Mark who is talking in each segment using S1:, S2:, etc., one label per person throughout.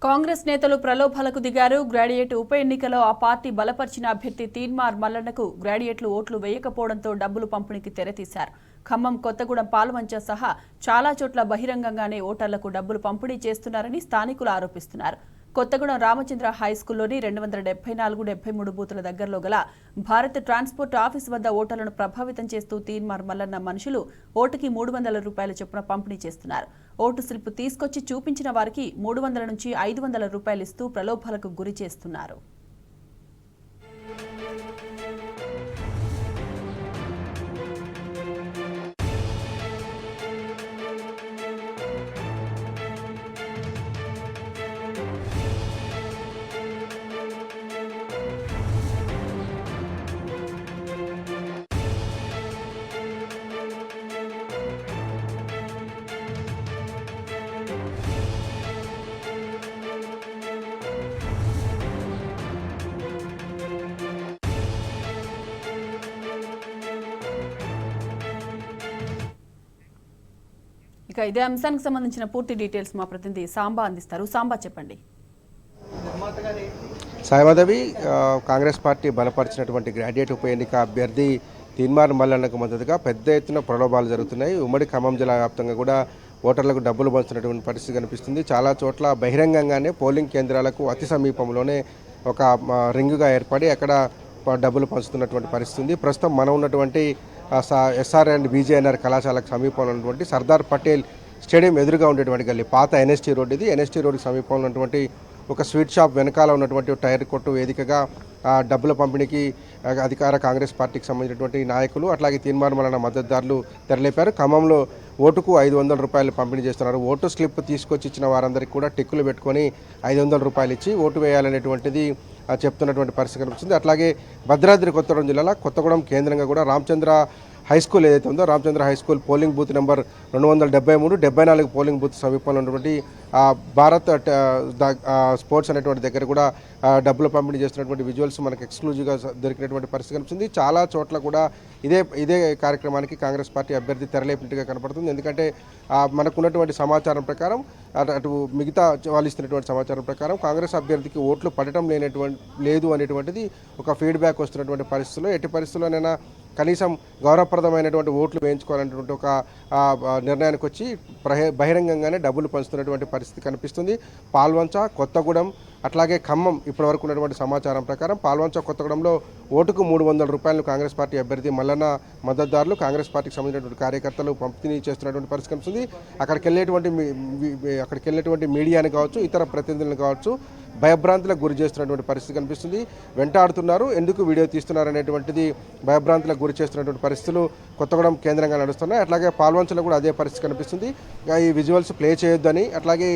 S1: కాంగ్రెస్ నేతలు ప్రలోభాలకు దిగారు. గ్రాడ్యుయేట్ ఉప ఎన్నికలో ఆ పార్టీ బలపరిచిన అభ్యర్థి తీన్మార్ మల్లన్నకు గ్రాడ్యుయేట్లు ఓట్లు వేయకపోవడంతో డబ్బులు పంపిణీకి తెరతీశారు. ఖమ్మం, కొత్తగూడెం, పాల్వంచ సహా చాలా చోట్ల బహిరంగంగానే ఓటర్లకు డబ్బులు పంపిణీ చేస్తున్నారని స్థానికులు ఆరోపిస్తున్నారు. కొత్తగూడెం రామచంద్ర హైస్కూల్లోని 274-73 బూతుల దగ్గరలో గల భారత్ ట్రాన్స్పోర్ట్ ఆఫీస్ వద్ద ఓటర్లను ప్రభావితం చేస్తూ తీన్మార్ మల్లన్న మనుషులు ఓటుకి 300 రూపాయల చొప్పున పంపిణీ చేస్తున్నారు. ఓటు స్లిప్ తీసుకొచ్చి చూపించిన వారికి 300 నుంచి 500 రూపాయలు ఇస్తూ ప్రలోభాలకు గురి చేస్తున్నారు. ఇక ఇదే అంశానికి సంబంధించిన పూర్తి డీటెయిల్స్ మా ప్రతినిధి సాంబా అందిస్తారు. సాంబా, చెప్పండి.
S2: సాయిమాధవి, కాంగ్రెస్ పార్టీ బలపరిచినటువంటి గ్రాడ్యుయేట్ ఉప ఎన్నిక అభ్యర్థి తీన్మార్ మల్లన్నకు మద్దతుగా పెద్ద ఎత్తున ప్రలోభాలు జరుగుతున్నాయి. ఉమ్మడి ఖమ్మం జిల్లా వ్యాప్తంగా కూడా ఓటర్లకు డబ్బులు పంచుతున్నటువంటి పరిస్థితి కనిపిస్తుంది. చాలా చోట్ల బహిరంగంగానే పోలింగ్ కేంద్రాలకు అతి సమీపంలోనే ఒక రింగుగా ఏర్పడి అక్కడ డబ్బులు పంచుతున్నటువంటి పరిస్థితి ఉంది. ప్రస్తుతం మనం ఉన్నటువంటి ఎస్ఆర్ అండ్ బీజేఎన్ఆర్ కళాశాలకు సమీపంలో ఉన్నటువంటి సర్దార్ పటేల్ స్టేడియం ఎదురుగా ఉండేటువంటి గల్లీ పాత ఎన్ఎస్టీ రోడ్. ఇది ఎన్ఎస్టీ రోడ్కి సమీపంలో ఉన్నటువంటి ఒక స్వీట్ షాప్ వెనకాల ఉన్నటువంటి టైర్ కొట్టు వేదికగా డబ్బుల పంపిణీకి అధికార కాంగ్రెస్ పార్టీకి సంబంధించినటువంటి నాయకులు అట్లాగే తీన్మార్ మల్లన్న మద్దతుదారులు తెరలేపారు. ఖమ్మంలో ఓటుకు 500 రూపాయలు పంపిణీ చేస్తున్నారు. ఓటు స్లిప్ తీసుకొచ్చి ఇచ్చిన వారందరికీ కూడా టిక్కులు పెట్టుకొని 500 రూపాయలు ఇచ్చి ఓటు వేయాలనేటువంటిది చెప్తున్నటువంటి పరిస్థితి కనిపిస్తుంది. అట్లాగే భద్రాద్రి కొత్తగూడెం జిల్లాలో కొత్తగూడెం కేంద్రంగా కూడా రామచంద్ర హై స్కూల్ ఏదైతే ఉందో Ramachandra high school polling booth number 273-74 polling booth సమీపంలో ఉన్నటువంటి భారత్ స్పోర్ట్స్ అనేటువంటి దగ్గర కూడా డబ్బులు పంపిణీ చేస్తున్నటువంటి విజువల్స్ మనకు ఎక్స్క్లూజివ్గా దొరికినటువంటి పరిస్థితి కనిపిస్తుంది. చాలా చోట్ల కూడా ఇదే కార్యక్రమానికి కాంగ్రెస్ పార్టీ అభ్యర్థి తెరలేపినట్టుగా కనపడుతుంది. ఎందుకంటే మనకున్నటువంటి సమాచారం ప్రకారం అటు మిగతా వాళ్ళు ఇస్తున్నటువంటి సమాచారం ప్రకారం కాంగ్రెస్ అభ్యర్థికి ఓట్లు పడటం లేదు అనేటువంటిది ఒక ఫీడ్బ్యాక్ వస్తున్నటువంటి పరిస్థితుల్లో ఎట్టి పరిస్థితుల్లోనైనా కనీసం గౌరవప్రదమైనటువంటి ఓట్లు వేయించుకోవాలనేటువంటి ఒక నిర్ణయానికి వచ్చి బహిరంగంగానే డబ్బులు పంచుతున్నటువంటి పరిస్థితి కనిపిస్తుంది. పాల్వంచ, కొత్తగూడెం అట్లాగే ఖమ్మం ఇప్పటివరకు ఉన్నటువంటి సమాచారం ప్రకారం పాల్వంచ, కొత్తగూడెంలో ఓటుకు 300 రూపాయలను కాంగ్రెస్ పార్టీ అభ్యర్థి మల్లన్న మద్దతుదారులు కాంగ్రెస్ పార్టీకి సంబంధించినటువంటి కార్యకర్తలు పంపిణీ చేస్తున్నటువంటి పరిస్థితి కనిపిస్తుంది. అక్కడికి వెళ్ళేటువంటి మీడియాని కావచ్చు, ఇతర ప్రతినిధులను కావచ్చు భయభ్రాంతులకు గురి చేస్తున్నటువంటి పరిస్థితి కనిపిస్తుంది. వెంటాడుతున్నారు, ఎందుకు వీడియో తీస్తున్నారు అనేటువంటిది భయభ్రాంతులకు గురి చేస్తున్నటువంటి పరిస్థితులు కొత్తగూడెం కేంద్రంగా నడుస్తున్నాయి. అట్లాగే పాల్వంచలో కూడా అదే పరిస్థితి కనిపిస్తుంది. ఈ విజువల్స్ ప్లే చేయొద్దని, అట్లాగే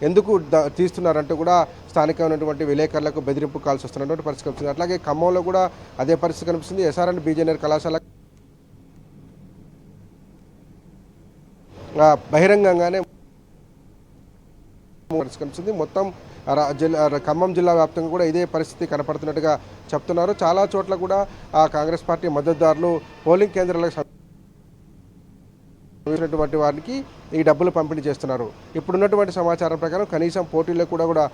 S2: ఎందుకు తీస్తున్నారంటూ కూడా స్థానికమైనటువంటి విలేకరులకు బెదిరింపు కాల్స్ వస్తున్నటువంటి పరిస్థితి కనిపిస్తుంది. అట్లాగే ఖమ్మంలో కూడా అదే పరిస్థితి కనిపిస్తుంది. ఎస్ఆర్ అండ్ బీజేఎన్ఆర్ కళాశాల బహిరంగంగానే కనిపిస్తుంది. మొత్తం ఖమ్మం జిల్లా వ్యాప్తంగా కూడా ఇదే పరిస్థితి కనపడుతున్నట్టుగా చెప్తున్నారు. చాలా చోట్ల కూడా కాంగ్రెస్ పార్టీ మద్దతుదారులు పోలింగ్ కేంద్రాలకు వారికి ఈ డబ్బులు పంపిణీ చేస్తున్నారు. ఇప్పుడున్నటువంటి సమాచారం ప్రకారం కనీసం పోటీల్లో కూడా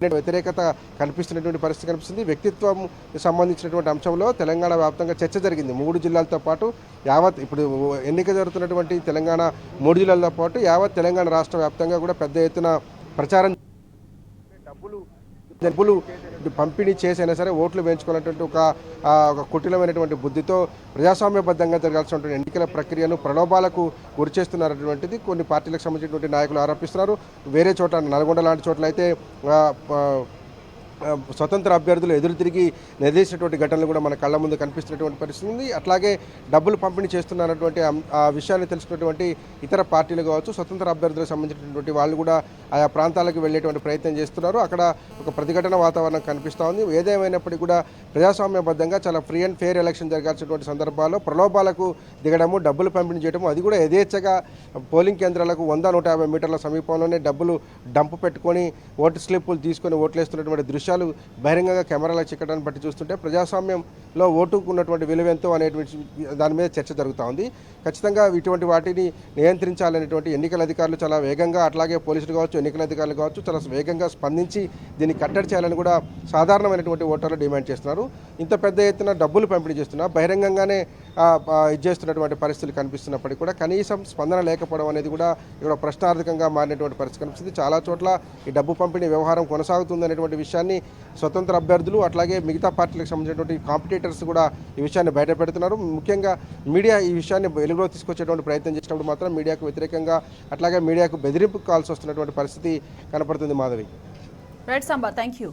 S2: వ్యతిరేకత కనిపిస్తున్నటువంటి పరిస్థితి కనిపిస్తుంది. వ్యక్తిత్వం సంబంధించినటువంటి అంశంలో తెలంగాణ వ్యాప్తంగా చర్చ జరిగింది. 3 జిల్లాలతో పాటు యావత్ ఇప్పుడు ఎన్నిక జరుగుతున్నటువంటి తెలంగాణ 3 జిల్లాలతో పాటు యావత్ తెలంగాణ రాష్ట్ర వ్యాప్తంగా కూడా పెద్ద ఎత్తున ప్రచారం డబ్బులు పంపిణీ చేసైనా సరే ఓట్లు వేయించుకోవాలనేటువంటి ఒక కుటిలమైనటువంటి బుద్ధితో ప్రజాస్వామ్యబద్ధంగా జరగాల్సినటువంటి ఎన్నికల ప్రక్రియను ప్రలోభాలకు గురి చేస్తున్నారనేటువంటిది కొన్ని పార్టీలకు సంబంధించినటువంటి నాయకులు ఆరోపిస్తున్నారు. వేరే చోట నల్గొండ లాంటి చోట్ల అయితే స్వతంత్ర అభ్యర్థులు ఎదురు తిరిగి నిలదీసినటువంటి ఘటనలు కూడా మన కళ్ళ ముందు కనిపిస్తున్నటువంటి పరిస్థితి ఉంది. అట్లాగే డబ్బులు పంపిణీ చేస్తున్నటువంటి ఆ విషయాన్ని తెలుసుకున్నటువంటి ఇతర పార్టీలు కావచ్చు, స్వతంత్ర అభ్యర్థులకు సంబంధించినటువంటి వాళ్ళు కూడా ఆయా ప్రాంతాలకు వెళ్ళేటువంటి ప్రయత్నం చేస్తున్నారు. అక్కడ ఒక ప్రతిఘటన వాతావరణం కనిపిస్తూ ఉంది. ఏదేమైనప్పటికీ కూడా ప్రజాస్వామ్యబద్ధంగా చాలా ఫ్రీ అండ్ ఫెయిర్ ఎలక్షన్ జరగాల్సినటువంటి సందర్భాల్లో ప్రలోభాలకు దిగడము, డబ్బులు పంపిణీ చేయడము, అది కూడా యథేచ్ఛగా పోలింగ్ కేంద్రాలకు 100-150 మీటర్ల సమీపంలోనే డబ్బులు డంపు పెట్టుకొని ఓటు స్లిప్పులు తీసుకొని ఓట్లేస్తున్నటువంటి దృశ్యం విషయాలు బహిరంగంగా కెమెరాలకు చిక్కడాన్ని బట్టి చూస్తుంటే ప్రజాస్వామ్యంలో ఓటుకు ఉన్నటువంటి విలువెంతో అనేటువంటి దాని మీద చర్చ జరుగుతూ ఉంది. ఖచ్చితంగా ఇటువంటి వాటిని నియంత్రించాలనేటువంటి ఎన్నికల అధికారులు చాలా వేగంగా, అట్లాగే పోలీసులు కావచ్చు, ఎన్నికల అధికారులు కావచ్చు, చాలా వేగంగా స్పందించి దీన్ని కట్టడి చేయాలని కూడా సాధారణమైనటువంటి ఓటర్లు డిమాండ్ చేస్తున్నారు. ఇంత పెద్ద ఎత్తున డబ్బులు పంపిణీ చేస్తున్నా బహిరంగంగానే ఇచ్చేస్తున్నటువంటి పరిస్థితులు కనిపిస్తున్నప్పటికీ కూడా కనీసం స్పందన లేకపోవడం అనేది కూడా ఇక్కడ ప్రశ్నార్థకంగా మారినటువంటి పరిస్థితి కనిపిస్తుంది. చాలా చోట్ల ఈ డబ్బు పంపిణీ వ్యవహారం కొనసాగుతుందనేటువంటి విషయాన్ని స్వతంత్ర అభ్యర్థులు అట్లాగే మిగతా పార్టీలకు సంబంధించినటువంటి కాంపిటీటర్స్ కూడా ఈ విషయాన్ని బయట పెడుతున్నారు. ముఖ్యంగా మీడియా ఈ విషయాన్ని వెలుగులో తీసుకొచ్చేటువంటి ప్రయత్నం చేసినప్పుడు మాత్రం మీడియాకు వ్యతిరేకంగా అట్లాగే మీడియాకు బెదిరింపు కాల్సి వస్తున్నటువంటి పరిస్థితి కనపడుతుంది. Madhavi.
S1: Right Samba, thank you.